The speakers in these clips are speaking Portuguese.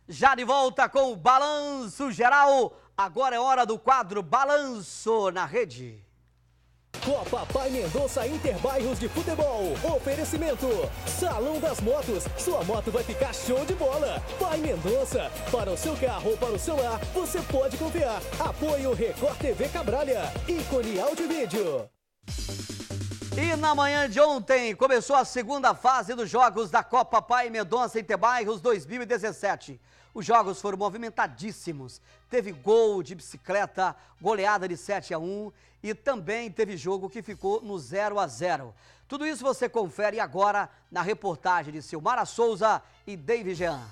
Já de volta com o Balanço Geral. Agora é hora do quadro Balanço na Rede. Copa Pai Mendonça Interbairros de Futebol. Oferecimento: Salão das Motos. Sua moto vai ficar show de bola. Pai Mendonça. Para o seu carro ou para o celular, você pode confiar. Apoio Record TV Cabralha. Ícone Áudio e Vídeo. E na manhã de ontem começou a segunda fase dos jogos da Copa Pai Mendonça Interbairros 2017. Os jogos foram movimentadíssimos. Teve gol de bicicleta, goleada de 7-1 e também teve jogo que ficou no 0-0. Tudo isso você confere agora na reportagem de Silmara Souza e David Jean.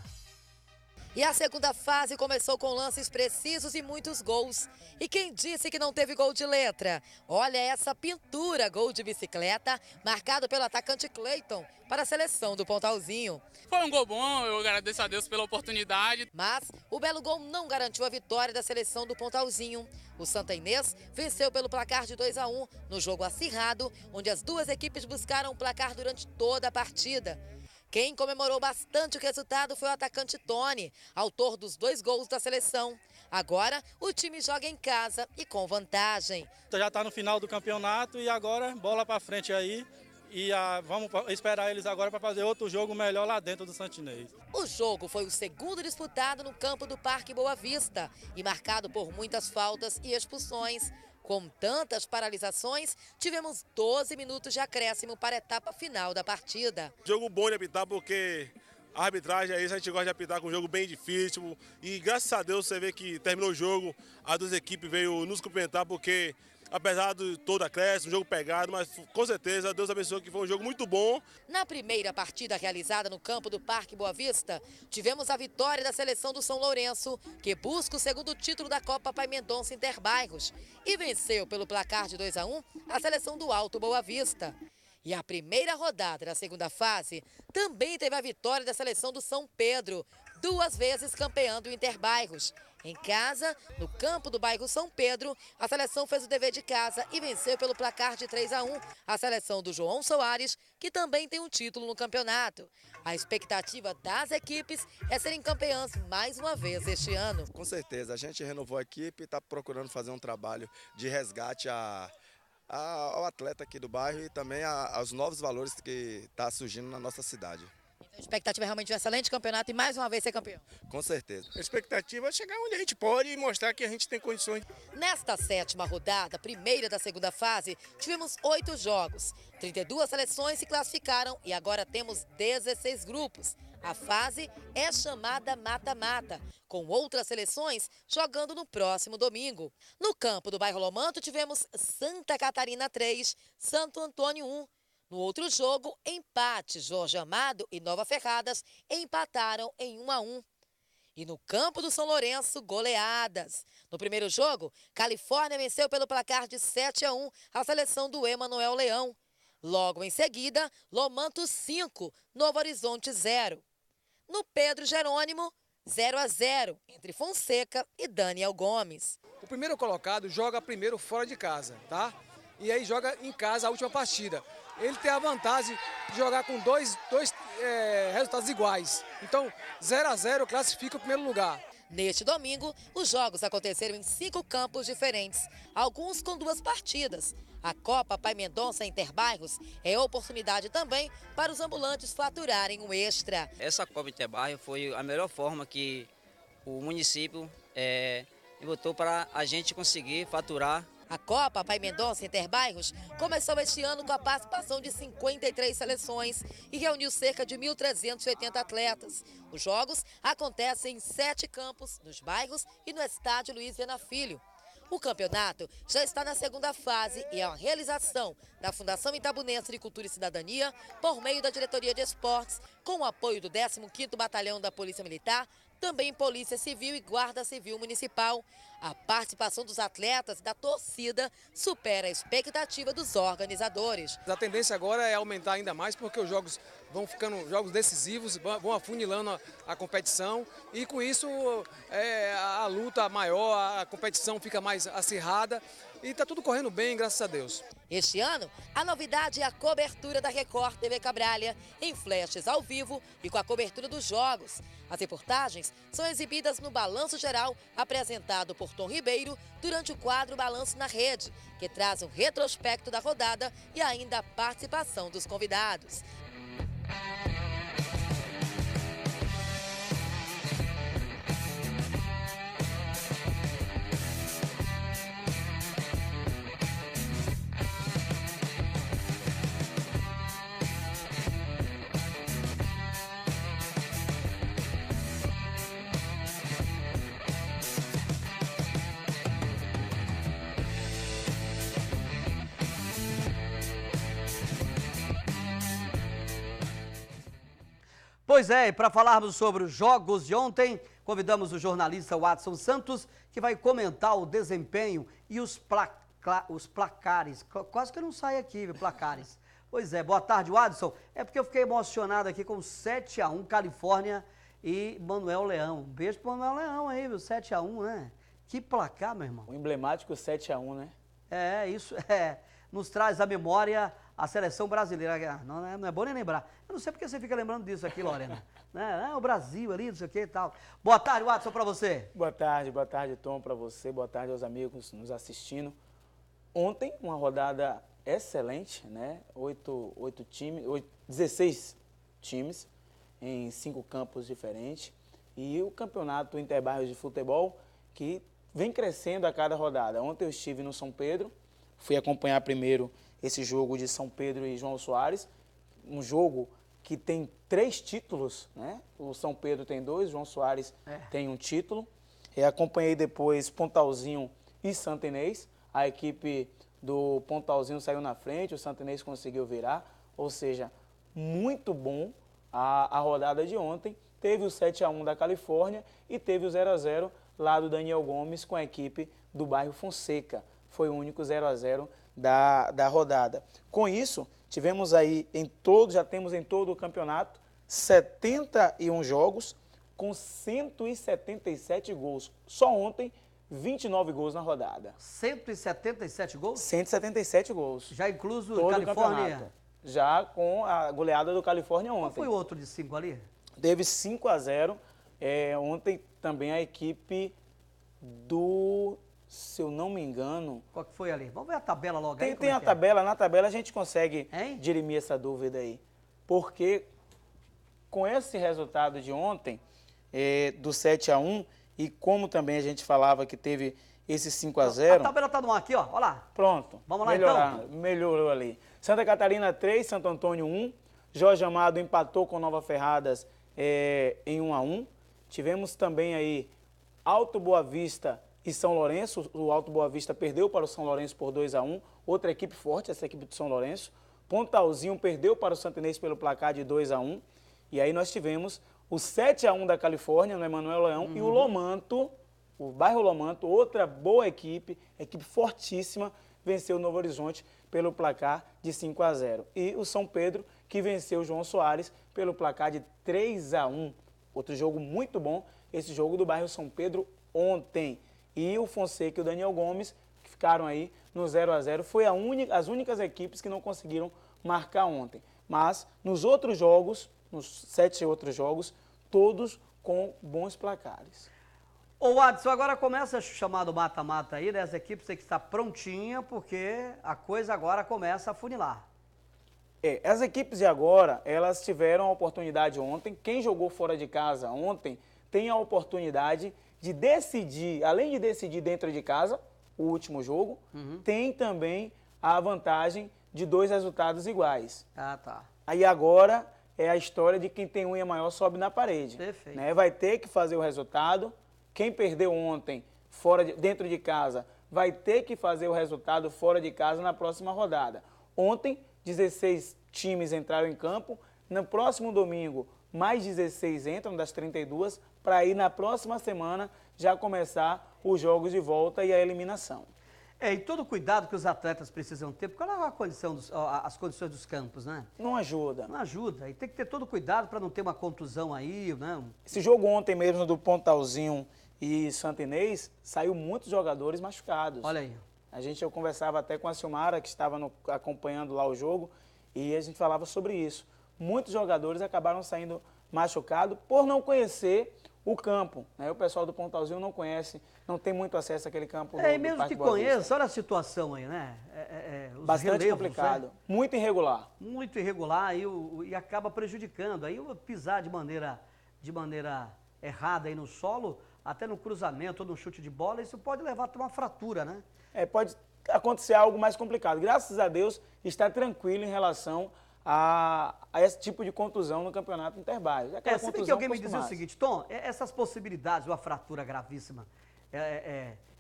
E a segunda fase começou com lances precisos e muitos gols. E quem disse que não teve gol de letra? Olha essa pintura, gol de bicicleta, marcado pelo atacante Cleiton para a seleção do Pontalzinho. Foi um gol bom, eu agradeço a Deus pela oportunidade. Mas o belo gol não garantiu a vitória da seleção do Pontalzinho. O Santa Inês venceu pelo placar de 2-1 no jogo acirrado, onde as duas equipes buscaram o placar durante toda a partida. Quem comemorou bastante o resultado foi o atacante Tony, autor dos 2 gols da seleção. Agora, o time joga em casa e com vantagem. Já está no final do campeonato e agora bola para frente aí. E vamos esperar eles agora para fazer outro jogo melhor lá dentro do Santa Inês. O jogo foi o segundo disputado no campo do Parque Boa Vista e marcado por muitas faltas e expulsões. Com tantas paralisações, tivemos 12 minutos de acréscimo para a etapa final da partida. Jogo bom de apitar porque a arbitragem é isso, a gente gosta de apitar com um jogo bem difícil. E graças a Deus você vê que terminou o jogo, as duas equipes veio nos cumprimentar porque apesar de todo acréscimo, um jogo pegado, mas com certeza Deus abençoe que foi um jogo muito bom. Na primeira partida realizada no campo do Parque Boa Vista, tivemos a vitória da seleção do São Lourenço, que busca o segundo título da Copa Pai Mendonça Interbairros e venceu pelo placar de 2-1 a seleção do Alto Boa Vista. E a primeira rodada da segunda fase também teve a vitória da seleção do São Pedro, 2 vezes campeã do Interbairros. Em casa, no campo do bairro São Pedro, a seleção fez o dever de casa e venceu pelo placar de 3-1 a seleção do João Soares, que também tem um título no campeonato. A expectativa das equipes é serem campeãs mais uma vez este ano. Com certeza, a gente renovou a equipe e está procurando fazer um trabalho de resgate ao atleta aqui do bairro e também aos novos valores que está surgindo na nossa cidade. Então, a expectativa é realmente um excelente campeonato e mais uma vez ser campeão. Com certeza. A expectativa é chegar onde a gente pode e mostrar que a gente tem condições. Nesta 7ª rodada, primeira da segunda fase, tivemos 8 jogos. 32 seleções se classificaram e agora temos 16 grupos. A fase é chamada mata-mata, com outras seleções jogando no próximo domingo. No campo do bairro Lomanto tivemos Santa Catarina 3, Santo Antônio 1. No outro jogo, empate, Jorge Amado e Nova Ferradas empataram em 1-1. E no campo do São Lourenço, goleadas. No primeiro jogo, Califórnia venceu pelo placar de 7-1 a seleção do Emanuel Leão. Logo em seguida, Lomanto 5, Novo Horizonte 0. No Pedro Jerônimo, 0-0 entre Fonseca e Daniel Gomes. O primeiro colocado joga primeiro fora de casa, tá? E aí joga em casa a última partida. Ele tem a vantagem de jogar com dois resultados iguais. Então, 0-0 classifica o primeiro lugar. Neste domingo, os jogos aconteceram em 5 campos diferentes, alguns com 2 partidas. A Copa Pai Mendonça Interbairros é oportunidade também para os ambulantes faturarem um extra. Essa Copa Interbairros foi a melhor forma que o município botou para a gente conseguir faturar. A Copa Pai Mendonça Interbairros começou este ano com a participação de 53 seleções e reuniu cerca de 1.380 atletas. Os jogos acontecem em 7 campos, nos bairros e no estádio Luiz Viana Filho. O campeonato já está na segunda fase e é uma realização da Fundação Itabunense de Cultura e Cidadania por meio da Diretoria de Esportes, com o apoio do 15º Batalhão da Polícia Militar, também Polícia Civil e Guarda Civil Municipal. A participação dos atletas e da torcida supera a expectativa dos organizadores. A tendência agora é aumentar ainda mais porque os jogos vão ficando jogos decisivos, vão afunilando a competição e com isso a luta maior, a competição fica mais acirrada e está tudo correndo bem, graças a Deus. Este ano, a novidade é a cobertura da Record TV Cabralha, em flashes ao vivo e com a cobertura dos jogos. As reportagens são exibidas no Balanço Geral, apresentado por Tom Ribeiro, durante o quadro Balanço na Rede, que traz um retrospecto da rodada e ainda a participação dos convidados. Pois é, e para falarmos sobre os jogos de ontem, convidamos o jornalista Watson Santos, que vai comentar o desempenho e os placares. Quase que não sai aqui, viu, placares. Pois é, boa tarde, Watson. É porque eu fiquei emocionado aqui com 7-1 Califórnia e Manuel Leão. Um beijo pro Manuel Leão aí, viu, 7-1, né? Que placar, meu irmão. O emblemático 7-1, né? Isso nos traz à memória a seleção brasileira. Não é bom nem lembrar. Eu não sei porque você fica lembrando disso aqui, Lorena. O Brasil ali, não sei o que e tal. Boa tarde, Watson, pra você. Boa tarde, Tom, pra você. Boa tarde aos amigos nos assistindo. Ontem, uma rodada excelente, né? 16 times em 5 campos diferentes. E o campeonato Interbairros de Futebol, que vem crescendo a cada rodada. Ontem eu estive no São Pedro, fui acompanhar primeiro esse jogo de São Pedro e João Soares, um jogo que tem 3 títulos, né? O São Pedro tem 2, João Soares tem 1 título. E acompanhei depois Pontalzinho e Santo Inês. A equipe do Pontalzinho saiu na frente, o Santo Inês conseguiu virar. Ou seja, muito bom a rodada de ontem. Teve o 7-1 da Califórnia e teve o 0-0 lá do Daniel Gomes com a equipe do bairro Fonseca. Foi o único 0-0 da rodada. Com isso, tivemos aí já temos em todo o campeonato 71 jogos com 177 gols. Só ontem, 29 gols na rodada. 177 gols? 177 gols. Já incluso todo Califórnia? Já com a goleada do Califórnia ontem. Qual foi o outro de 5 ali? Teve 5-0. Ontem também a equipe do... Se eu não me engano... Qual que foi ali? Vamos ver a tabela logo aí. Tem a tabela, na tabela a gente consegue dirimir essa dúvida aí. Porque com esse resultado de ontem, do 7-1, e como também a gente falava que teve esse 5-0... A tabela tá no ar aqui, ó. Olha lá. Pronto. Vamos lá então. Melhorou ali. Santa Catarina 3, Santo Antônio 1. Jorge Amado empatou com Nova Ferradas em 1-1. Tivemos também aí Alto Boa Vista e São Lourenço. O Alto Boa Vista perdeu para o São Lourenço por 2-1. Outra equipe forte, essa equipe do São Lourenço. Pontalzinho perdeu para o Santo Inês pelo placar de 2-1. E aí nós tivemos o 7-1 da Califórnia, no Emanuel Leão, e o Lomanto, o bairro Lomanto, outra boa equipe fortíssima, venceu o Novo Horizonte pelo placar de 5-0. E o São Pedro, que venceu o João Soares pelo placar de 3-1. Outro jogo muito bom, esse jogo do bairro São Pedro ontem. E o Fonseca e o Daniel Gomes, que ficaram aí no 0-0, foi as únicas equipes que não conseguiram marcar ontem. Mas nos outros jogos, nos 7 outros jogos, todos com bons placares. Ô Watson, agora começa o chamado mata-mata aí, né? As equipes têm que estar prontinhas, porque a coisa agora começa a funilar. As equipes de agora, elas tiveram a oportunidade ontem. Quem jogou fora de casa ontem tem a oportunidade de decidir, além de decidir dentro de casa, o último jogo, tem também a vantagem de 2 resultados iguais. Ah, tá. Aí agora é a história de quem tem unha maior sobe na parede. Perfeito. Né? Vai ter que fazer o resultado. Quem perdeu ontem dentro de casa vai ter que fazer o resultado fora de casa na próxima rodada. Ontem, 16 times entraram em campo. No próximo domingo, mais 16 entram das 32, para aí na próxima semana já começar os jogos de volta e a eliminação. E todo cuidado que os atletas precisam ter, porque olha as condições dos campos, né? Não ajuda. Não ajuda. E tem que ter todo cuidado para não ter uma contusão aí, né? Esse jogo ontem mesmo do Pontalzinho e Santo Inês, saiu muitos jogadores machucados. Olha aí. Eu conversava até com a Silmara, que estava acompanhando lá o jogo, e a gente falava sobre isso. Muitos jogadores acabaram saindo machucados por não conhecer o campo, né? O pessoal do Pontalzinho não conhece, não tem muito acesso àquele campo. E mesmo que conheça, olha a situação aí, né? Bastante relevos, complicado, né? Muito irregular. Muito irregular e acaba prejudicando. Aí pisar de maneira errada aí no solo, até no cruzamento ou no chute de bola, isso pode levar a uma fratura, né? Pode acontecer algo mais complicado. Graças a Deus, está tranquilo em relação a esse tipo de contusão no campeonato interbairros. Se bem que alguém me dizia o seguinte, Tom, essas possibilidades de uma fratura gravíssima,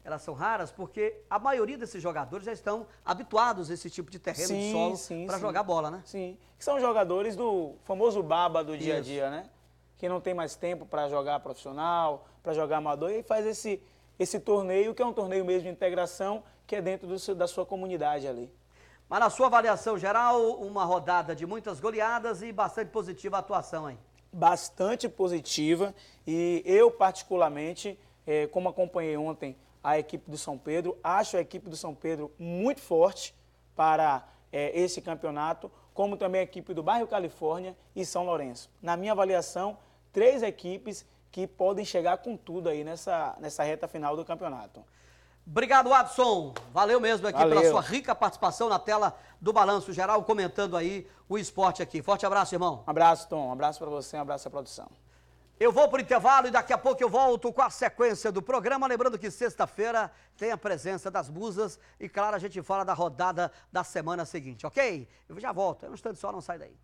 elas são raras porque a maioria desses jogadores já estão habituados a esse tipo de terreno de solo para jogar bola, né? Sim, são jogadores do famoso baba do dia a dia, né? Que não tem mais tempo para jogar profissional, para jogar amador, e faz esse torneio, que é um torneio mesmo de integração, que é dentro da sua comunidade ali. Mas na sua avaliação geral, uma rodada de muitas goleadas e bastante positiva a atuação aí. Bastante positiva, e eu particularmente, como acompanhei ontem a equipe do São Pedro, acho a equipe do São Pedro muito forte para esse campeonato, como também a equipe do bairro Califórnia e São Lourenço. Na minha avaliação, 3 equipes que podem chegar com tudo aí nessa reta final do campeonato. Obrigado, Adson. Valeu mesmo aqui pela sua rica participação na tela do Balanço Geral, comentando aí o esporte aqui. Forte abraço, irmão. Um abraço, Tom. Um abraço para você, um abraço à produção. Eu vou pro intervalo e daqui a pouco eu volto com a sequência do programa. Lembrando que sexta-feira tem a presença das musas e, claro, a gente fala da rodada da semana seguinte, ok? Eu já volto. É um instante só, não sai daí.